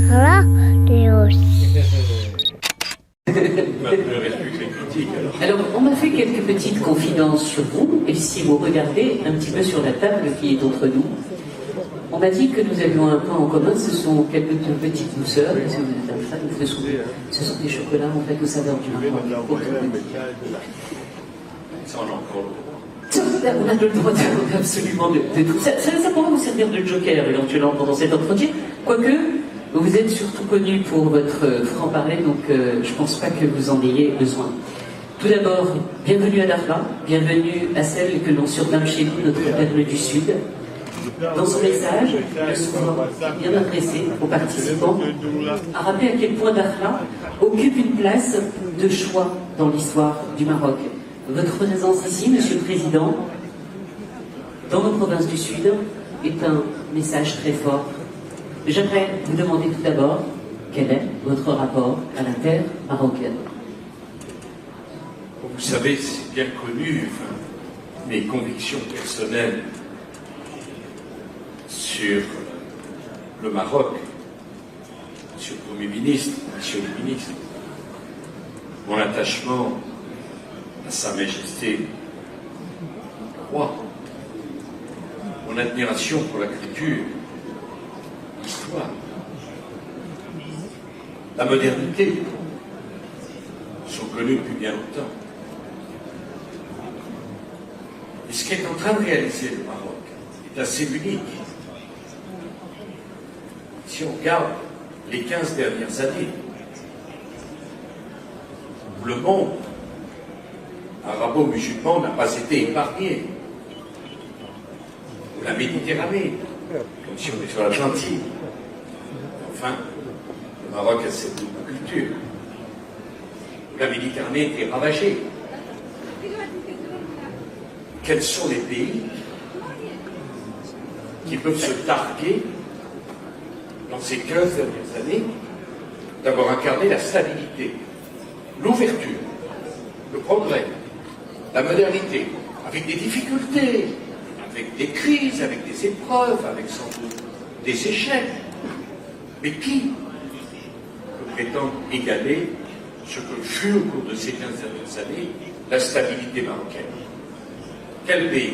Radios. Alors, on m'a fait quelques petites confidences sur vous, et si vous regardez un petit peu sur la table qui est entre nous, on m'a dit que nous avions un point en commun, ce sont quelques petites douceurs, parce que vous êtes un fan, ce sont des chocolats en fait aux saveurs du Maroc. Ça, on a encore le droit. On a le droit absolument de tout. Ça pourra vous servir de joker éventuellement pendant cet entretien, quoique vous êtes surtout connu pour votre franc-parler, donc je pense pas que vous en ayez besoin. Tout d'abord, bienvenue à Dakhla, bienvenue à celle que l'on surnomme chez nous notre perle du Sud. Dans son message, le souverain, bien adressé aux participants, a rappelé à quel point Dakhla occupe une place de choix dans l'histoire du Maroc. Votre présence ici, Monsieur le Président, dans nos provinces du Sud, est un message très fort. J'aimerais vous demander tout d'abord quel est votre rapport à la terre marocaine. Vous savez, c'est bien connu, mes convictions personnelles sur le Maroc, Monsieur le Premier ministre, Monsieur le ministre, mon attachement à Sa Majesté le roi, mon admiration pour la culture, l'histoire, la modernité sont connus depuis bien longtemps. Et ce qu'est en train de réaliser le Maroc est assez unique. Si on regarde les 15 dernières années, où le monde arabo-musulman n'a pas été épargné, ou la Méditerranée, comme si on était sur l'Atlantique. Enfin, le Maroc a cette double culture, où la Méditerranée était ravagée. Quels sont les pays qui peuvent se targuer, dans ces 15 dernières années, d'avoir incarné la stabilité, l'ouverture, le progrès, la modernité, avec des difficultés, avec des crises, avec des épreuves, avec sans doute des échecs. Mais qui peut prétendre égaler ce que fut au cours de ces 15 dernières années la stabilité marocaine? Quel pays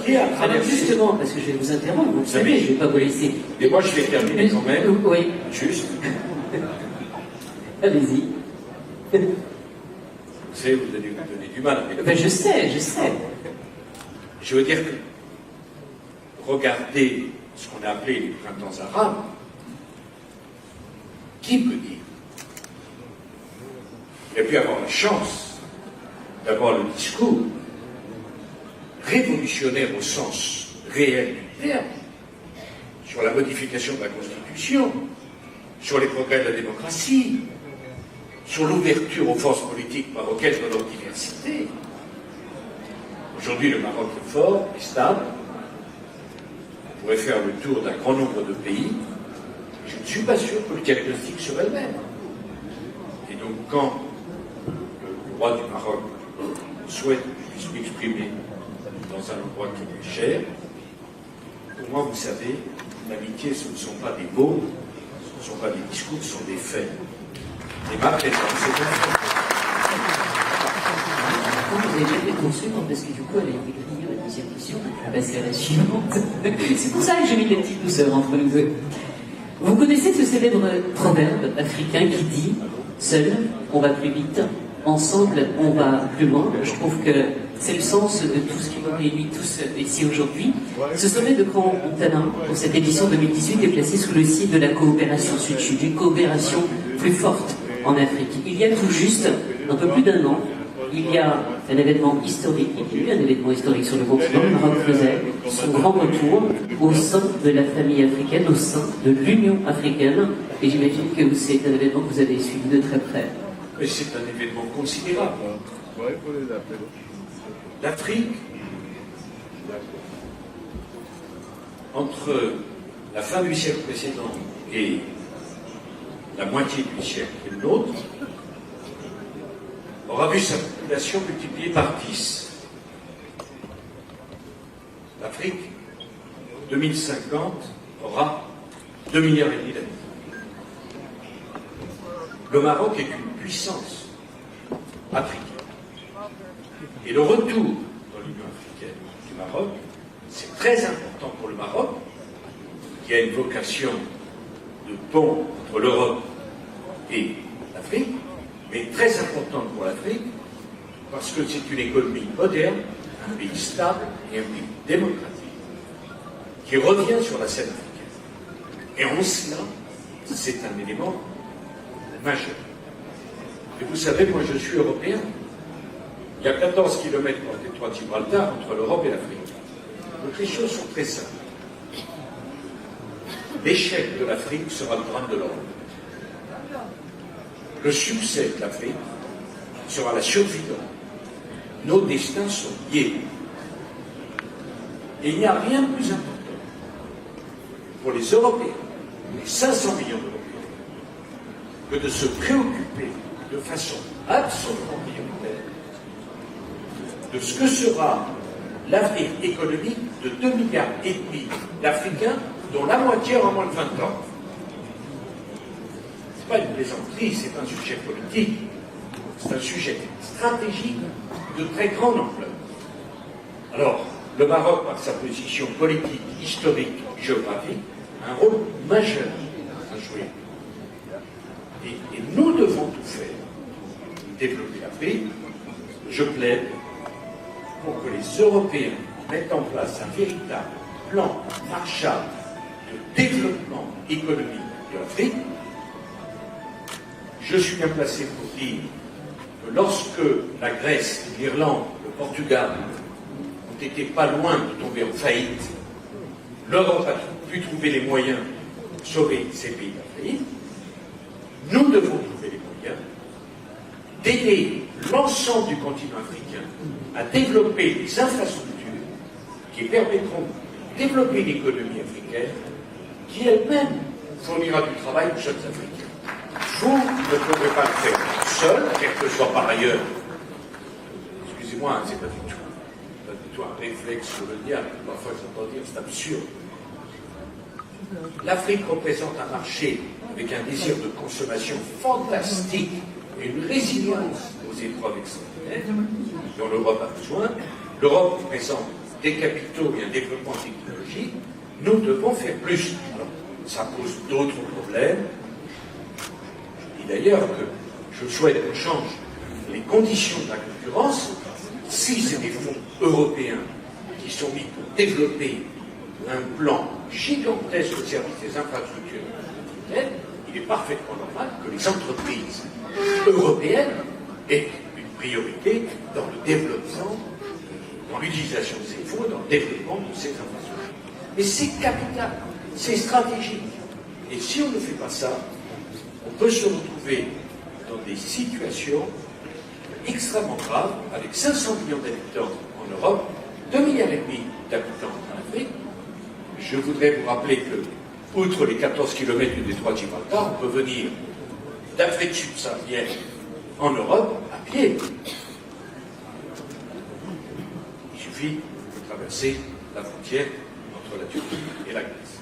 qui a Alors justement, parce que je vais vous interrompre, vous savez, je ne vais pas vous laisser. Et moi, je vais terminer quand même. Oui. Juste. Allez-y. Vous savez, vous allez me donner du mal. Ben, je sais. Je veux dire que regardez ce qu'on a appelé les printemps arabes. Qui peut dire? Il a pu avoir la chance d'avoir le discours révolutionnaire au sens réel du terme, sur la modification de la Constitution, sur les progrès de la démocratie, sur l'ouverture aux forces politiques marocaines dans leur diversité. Aujourd'hui, le Maroc est fort, est stable. On pourrait faire le tour d'un grand nombre de pays. Je ne suis pas sûr que le diagnostic serait le même. Et donc, quand le roi du Maroc souhaite que je puisse m'exprimer dans un endroit qui m'est cher, pour moi, vous savez, l'amitié, ce ne sont pas des mots, ce ne sont pas des discours, ce sont des faits. Et ma présence, c'est un fait. Vous n'avez jamais conçu, parce que du coup, elle a été grillée la deuxième question, donc je vais passer à la suivante. C'est pour ça que j'ai mis des petites douceurs entre nous deux. Vous connaissez ce célèbre proverbe africain qui dit « Seul, on va plus vite, ensemble, on va plus loin ». Je trouve que c'est le sens de tout ce qui nous réunit tous ici aujourd'hui. Ce sommet de Grand Montana, pour cette édition 2018, est placé sous le signe de la coopération Sud-Sud, une coopération plus forte en Afrique. Il y a tout juste un peu plus d'un an, il y a un événement historique, il y a eu un événement historique sur le continent, le Maroc faisait son grand retour au sein de la famille africaine, au sein de l'Union africaine, et j'imagine que c'est un événement que vous avez suivi de très près. Mais c'est un événement considérable. L'Afrique, entre la fin du siècle précédent et la moitié du siècle et le nôtre, aura vu sa population multipliée par 10. L'Afrique, en 2050, aura 2,5 milliards d'habitants. Le Maroc est une puissance africaine. Et le retour dans l'Union africaine du Maroc, c'est très important pour le Maroc, qui a une vocation de pont entre l'Europe et l'Afrique, mais très importante pour l'Afrique, parce que c'est une économie moderne, un pays stable et un pays démocratique, qui revient sur la scène africaine. Et en cela, c'est un élément majeur. Et vous savez, moi je suis européen. Il y a 14 km dans le détroit de Gibraltar entre l'Europe et l'Afrique. Donc les choses sont très simples. L'échec de l'Afrique sera le drame de l'Europe. Le succès de l'Afrique sera la survie de l'Europe. Nos destins sont liés. Et il n'y a rien de plus important pour les Européens, les 500 millions d'Européens, que de se préoccuper de façon absolument prioritaire de ce que sera l'avenir économique de 2,5 milliards d'Africains, dont la moitié aura moins de 20 ans. Ce n'est pas une plaisanterie, c'est un sujet politique, c'est un sujet stratégique de très grande ampleur. Alors, le Maroc, par sa position politique, historique, géographique, a un rôle majeur à jouer. Et nous devons tout faire pour développer l'Afrique. Je plaide pour que les Européens mettent en place un véritable plan Marshall de développement économique de l'Afrique. Je suis bien placé pour dire que lorsque la Grèce, l'Irlande, le Portugal ont été pas loin de tomber en faillite, l'Europe a pu trouver les moyens de sauver ces pays d'Afrique. Nous devons trouver les moyens d'aider l'ensemble du continent africain à développer des infrastructures qui permettront de développer une économie africaine qui elle-même fournira du travail aux jeunes Africains. Vous ne pouvez pas le faire seul, quel que soit par ailleurs. Excusez-moi, c'est pas du tout un réflexe sur le diable. Parfois, j'entends dire c'est absurde. L'Afrique représente un marché avec un désir de consommation fantastique et une résilience aux épreuves extraordinaires dont l'Europe a besoin. L'Europe représente des capitaux et un développement technologique. Nous devons faire plus. Alors, ça pose d'autres problèmes. Je dis d'ailleurs que je souhaite qu'on change les conditions de la concurrence. Si c'est des fonds européens qui sont mis pour développer un plan gigantesque au service des infrastructures africaines, il est parfaitement normal que les entreprises européennes aient une priorité dans le développement, dans l'utilisation de ces fonds et dans le développement de ces infrastructures. Mais c'est capital, c'est stratégique. Et si on ne fait pas ça, on peut se retrouver dans des situations extrêmement graves, avec 500 millions d'habitants en Europe, 2,5 milliards d'habitants en Afrique. Je voudrais vous rappeler que, outre les 14 km du détroit de Gibraltar, on peut venir d'Afrique subsaharienne en Europe à pied. Il suffit de traverser la frontière entre la Turquie et la Grèce.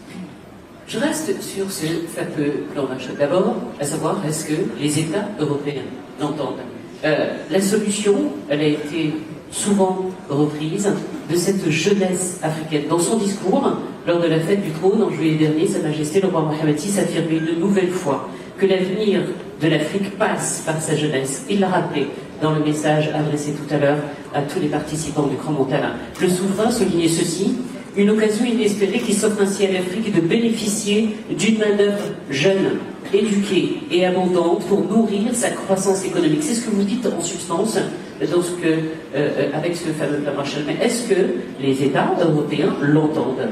Je reste sur ce fameux plan Marshall. D'abord, à savoir, est-ce que les États européens l'entendent? La solution, elle a été souvent reprise de cette jeunesse africaine. Dans son discours, lors de la fête du trône en juillet dernier, Sa Majesté le roi Mohammed VI affirmait une nouvelle fois que l'avenir de l'Afrique passe par sa jeunesse. Il l'a rappelé dans le message adressé tout à l'heure à tous les participants du Grand Montana. Le souverain soulignait ceci: une occasion inespérée qui s'offre ainsi à l'Afrique de bénéficier d'une main-d'œuvre jeune, éduquée et abondante pour nourrir sa croissance économique. C'est ce que vous dites en substance dans ce que, avec ce fameux plan Marshall. Mais est-ce que les États européens l'entendent?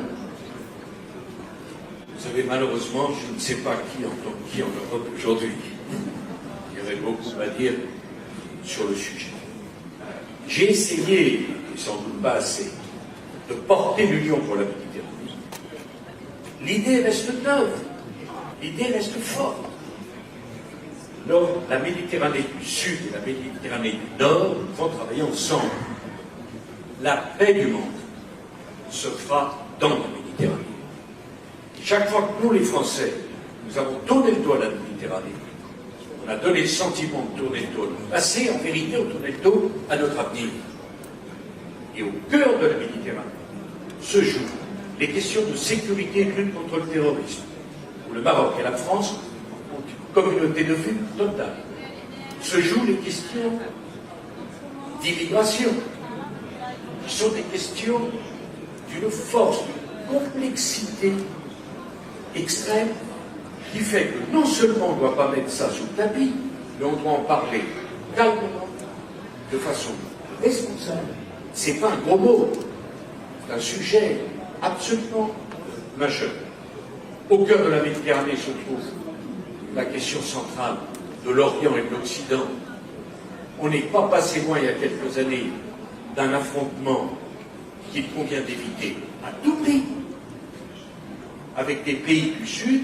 Vous savez, malheureusement, je ne sais pas qui entend qui en Europe aujourd'hui. Il y aurait beaucoup à dire sur le sujet. J'ai essayé, et sans doute pas assez, de porter l'Union pour la Méditerranée. L'idée reste neuve, l'idée reste forte. La Méditerranée du Sud et la Méditerranée du Nord vont travailler ensemble. La paix du monde se fera dans la Méditerranée. Chaque fois que nous, les Français, nous avons tourné le dos à la Méditerranée, on a donné le sentiment de tourner le dos à notre passé, en vérité, on tournait le dos à notre avenir. Et au cœur de la Méditerranée se jouent les questions de sécurité et de lutte contre le terrorisme, où le Maroc et la France ont une communauté de vue totale. Se jouent les questions d'immigration, qui sont des questions d'une force, d'une complexité extrême, qui fait que non seulement on ne doit pas mettre ça sous le tapis, mais on doit en parler calmement, de façon responsable. C'est pas un gros mot, c'est un sujet absolument majeur. Au cœur de la Méditerranée se trouve la question centrale de l'Orient et de l'Occident. On n'est pas passé loin il y a quelques années d'un affrontement qu'il convient d'éviter à tout prix, avec des pays du Sud,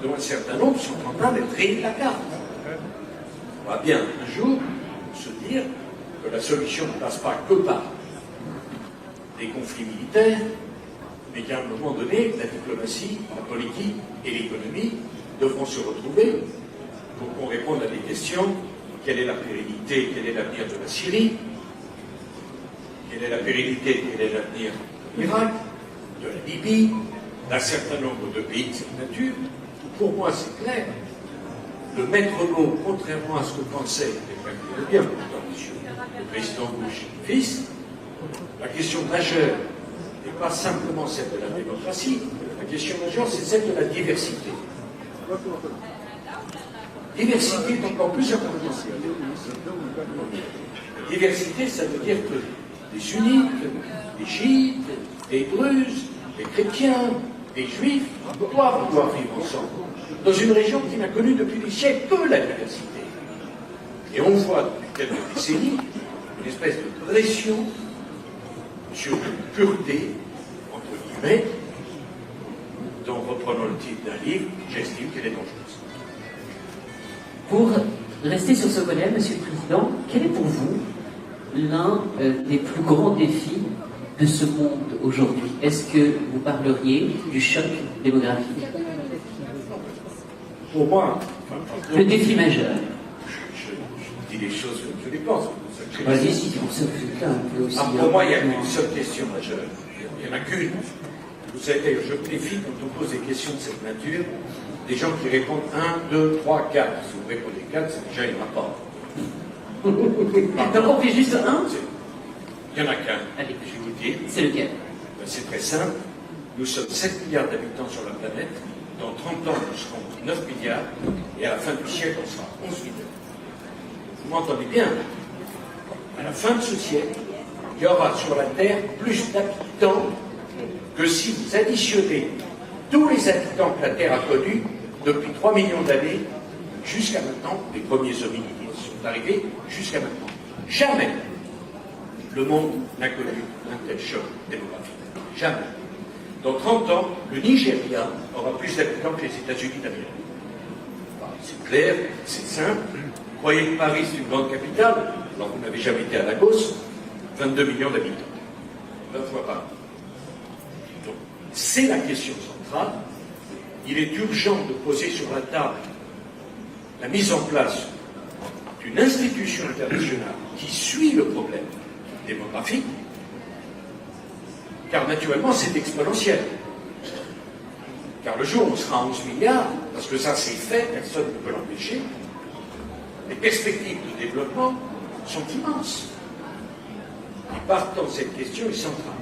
dont un certain nombre sont en train d'être rayés de la carte. On va bien un jour se dire que la solution ne passe pas que par des conflits militaires, mais qu'à un moment donné, la diplomatie, la politique et l'économie devront se retrouver pour qu'on réponde à des questions. Quelle est la pérennité, quel est l'avenir de la Syrie? Quelle est la pérennité, quel est l'avenir de l'Irak, de la Libye, d'un certain nombre de pays de cette nature? Pour moi, c'est clair. Le maître mot, contrairement à ce que pensait, et bien pourtant, monsieur le président Bush fils, la question majeure n'est pas simplement celle de la démocratie, la question majeure, c'est celle de la diversité. Diversité est encore plus importante. Diversité, ça veut dire que les sunnites, les chiites, les druzes, les chrétiens, les juifs doivent pouvoir vivre ensemble dans une région qui n'a connu depuis des siècles que la diversité. Et on voit depuis quelques décennies une espèce de pression sur une pureté, entre guillemets, dont, reprenons le titre d'un livre, j'estime qu'elle est dangereuse. Pour rester sur ce volet, Monsieur le Président, quel est pour vous l'un des plus grands défis de ce monde aujourd'hui? Est-ce que vous parleriez du choc démographique? Pour moi, le défi majeur. Je dis les choses comme je les pense. Vas-y, si pour ça vous êtes là un peu aussi. Pour moi, il n'y a qu'une seule question majeure. Il n'y en a qu'une. Vous savez, je défie quand on pose des questions de cette nature, des gens qui répondent 1, 2, 3, 4. Si vous répondez 4, c'est déjà il n'y en a pas. Donc on fait juste un? Il n'y en a qu'un. Allez, je vais vous dire. C'est lequel? C'est très simple. Nous sommes 7 milliards d'habitants sur la planète. Dans 30 ans, nous serons 9 milliards. Et à la fin du siècle, on sera 11 milliards. Vous m'entendez bien? À la fin de ce siècle, il y aura sur la Terre plus d'habitants que si vous additionnez tous les habitants que la Terre a connus depuis 3 millions d'années jusqu'à maintenant, les premiers hominides sont arrivés jusqu'à maintenant. Jamais le monde n'a connu un tel choc démographique. Jamais. Dans 30 ans, le Nigeria aura plus d'habitants que les États-Unis d'Amérique. C'est clair, c'est simple. Vous croyez que Paris, c'est une grande capitale? Alors vous n'avez jamais été à Lagos, 22 millions d'habitants. 9 fois par an. Donc, c'est la question centrale. Il est urgent de poser sur la table la mise en place d'une institution internationale qui suit le problème démographique, car naturellement c'est exponentiel. Car le jour où on sera à 11 milliards, parce que ça c'est fait, personne ne peut l'empêcher, les perspectives de développement sont immenses. Et partant, cette question est centrale.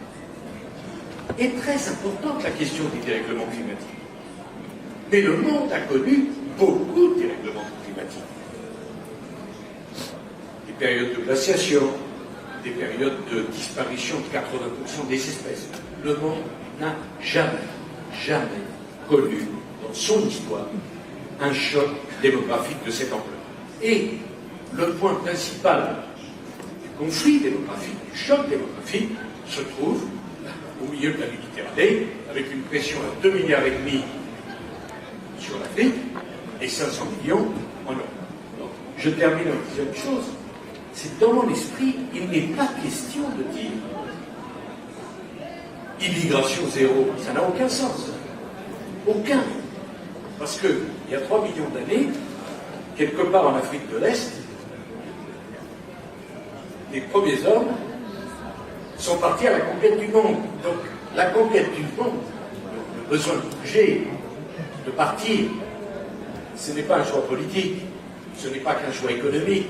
Et très importante, la question des dérèglements climatiques. Mais le monde a connu beaucoup de dérèglements climatiques. Des périodes de glaciation, des périodes de disparition de 80% des espèces. Le monde n'a jamais connu dans son histoire un choc démographique de cette ampleur. Et le point principal du conflit démographique, du choc démographique, se trouve au milieu de la Méditerranée, avec une pression à 2,5 milliards sur l'Afrique et 500 millions en Europe. Donc, je termine en disant une chose, c'est que dans mon esprit, il n'est pas question de dire immigration zéro, ça n'a aucun sens. Aucun. Parce qu'il y a 3 millions d'années, quelque part en Afrique de l'Est, les premiers hommes sont partis à la conquête du monde. Donc, la conquête du monde, le besoin de bouger, de partir, ce n'est pas un choix politique, ce n'est pas qu'un choix économique,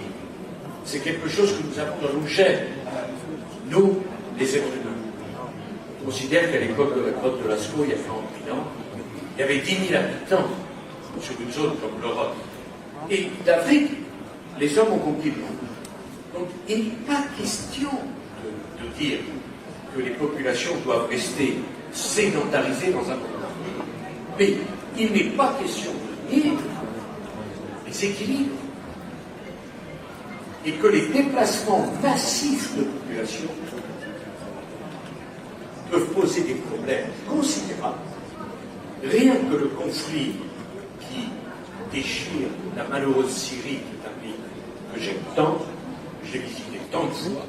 c'est quelque chose que nous avons dans nos gènes, nous, les êtres humains. On considère qu'à l'époque de la grotte de Lascaux, il y a 40 000 ans, il y avait 10 000 habitants sur une zone comme l'Europe. Et d'Afrique, les hommes ont conquis le monde. Donc, il n'est pas question de dire que les populations doivent rester sédentarisées dans un monde. Mais il n'est pas question de dire les équilibres et que les déplacements massifs de population peuvent poser des problèmes considérables. Rien que le conflit qui déchire la malheureuse Syrie, qui est un pays que j'aime tant, j'ai visité tant de fois,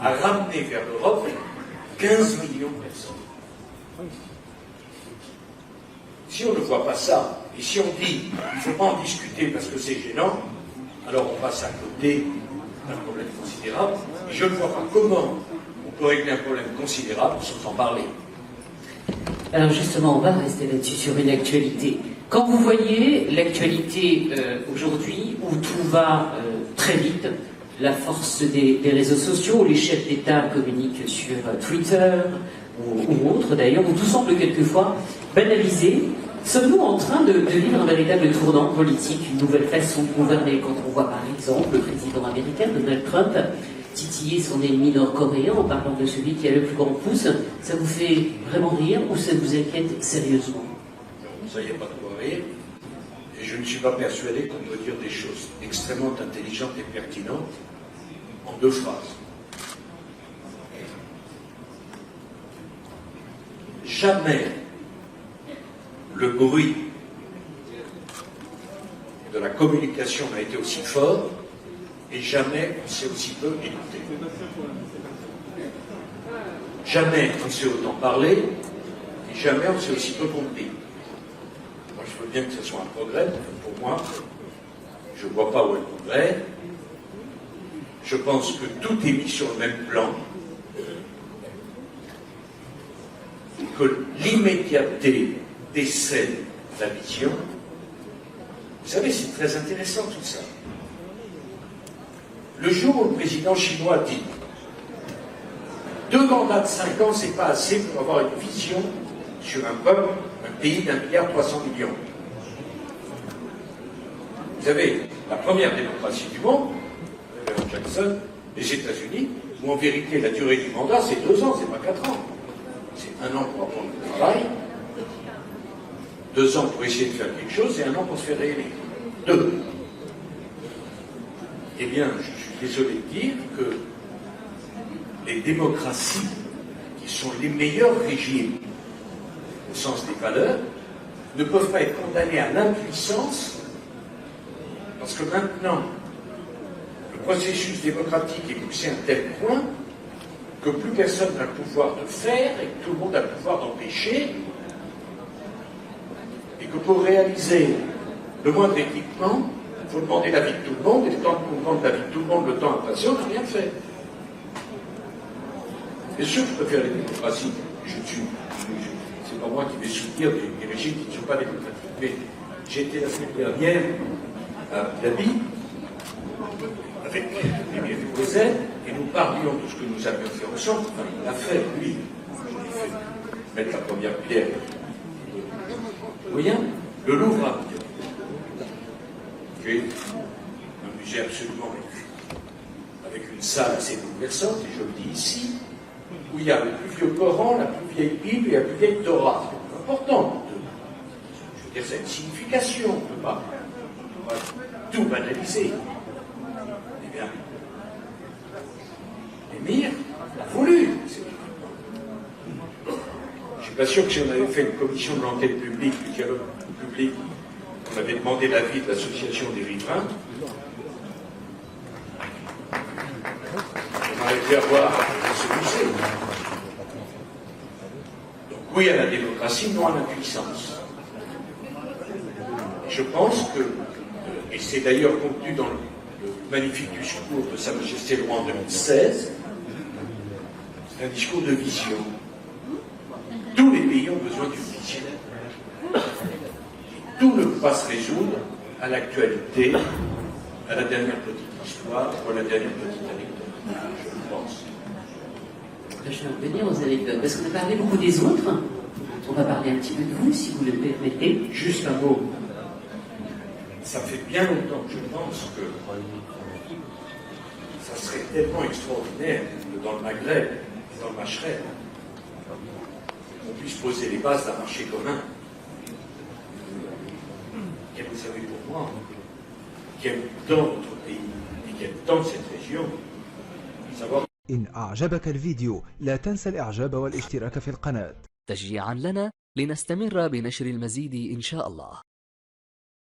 a ramené vers l'Europe 15 millions de personnes. Si on ne voit pas ça, et si on dit qu'il ne faut pas en discuter parce que c'est gênant, alors on passe à côté d'un problème considérable, et je ne vois pas comment on peut régler un problème considérable sans en parler. Alors justement, on va rester là-dessus sur une actualité. Quand vous voyez l'actualité aujourd'hui, où tout va très vite, la force des réseaux sociaux, où les chefs d'État communiquent sur Twitter ou autres d'ailleurs, où tout semble quelquefois banalisé, sommes-nous en train de vivre un véritable tournant politique, une nouvelle façon de gouverner quand on voit par exemple le président américain Donald Trump titiller son ennemi nord-coréen en parlant de celui qui a le plus grand pouce? Ça vous fait vraiment rire ou ça vous inquiète sérieusement? Ça, il n'y a pas de quoi rire. Et je ne suis pas persuadé qu'on peut dire des choses extrêmement intelligentes et pertinentes en 2 phrases. Jamais le bruit de la communication n'a été aussi fort et jamais on s'est aussi peu écouté. Jamais on s'est autant parlé et jamais on s'est aussi peu compris. Moi, je veux bien que ce soit un progrès. Pour moi, je ne vois pas où est le progrès. Je pense que tout est mis sur le même plan. Que l'immédiateté décèle la vision. Vous savez, c'est très intéressant tout ça. Le jour où le président chinois dit 2 mandats de 5 ans, c'est pas assez pour avoir une vision sur un peuple, un pays d'1,3 milliard. Vous avez la première démocratie du monde, Jackson, les États-Unis, où en vérité la durée du mandat c'est 2 ans, c'est pas 4 ans. C'est 1 an pour apprendre le travail, 2 ans pour essayer de faire quelque chose et 1 an pour se faire réélire. 2. Eh bien, je suis désolé de dire que les démocraties, qui sont les meilleurs régimes au sens des valeurs, ne peuvent pas être condamnées à l'impuissance parce que maintenant, le processus démocratique est poussé à un tel point que plus personne n'a le pouvoir de faire et que tout le monde a le pouvoir d'empêcher, et que pour réaliser le moindre équipement, il faut demander l'avis de tout le monde, et le temps qu'on demande l'avis de tout le monde, le temps a passé, on n'a rien fait. Bien sûr que je préfère les démocraties. C'est pas moi qui vais soutenir des régimes qui ne sont pas démocratiques. Mais j'ai été la semaine dernière à Dhabi avec Emile Rouzel, et nous parlions de ce que nous avions fait ensemble. Enfin, il l'a fait, lui. Je l'ai fait mettre la première pierre. Vous voyez, le Louvre à qui est un musée absolument avec une salle assez bouleversante, et je le dis ici, où il y a le plus vieux Coran, la plus vieille Bible et la plus vieille Torah. C'est important. Je veux dire, ça a une signification. On ne peut pas tout banaliser. Eh bien, l'émir l'a voulu. Je ne suis pas sûr que si on avait fait une commission de l'enquête publique, du dialogue public, on avait demandé l'avis de l'association des riverains, on aurait pu avoir ce musée. Donc Oui à la démocratie, non à la puissance. Je pense que, et c'est d'ailleurs contenu dans le magnifique discours de Sa Majesté le Roi en 2016, c'est un discours de vision. Tous les pays ont besoin d'une vision. Tout ne peut pas se résoudre à l'actualité, à la dernière petite histoire ou à la dernière petite anecdote, je pense. Je vais revenir aux anecdotes, parce qu'on a parlé beaucoup des autres. On va parler un petit peu de vous, si vous le permettez. Juste un mot. Ça fait bien longtemps que je pense que ça serait tellement extraordinaire que dans le Maghreb et dans le Machrek, on puisse poser les bases d'un marché commun. Et vous savez pour moi, qui aime dans notre pays et qui aime dans cette région, savoir. إن أعجبك الفيديو لا تنسى الإعجاب والاشتراك في القناة تشجيعا لنا لنستمر بنشر المزيد إن شاء الله.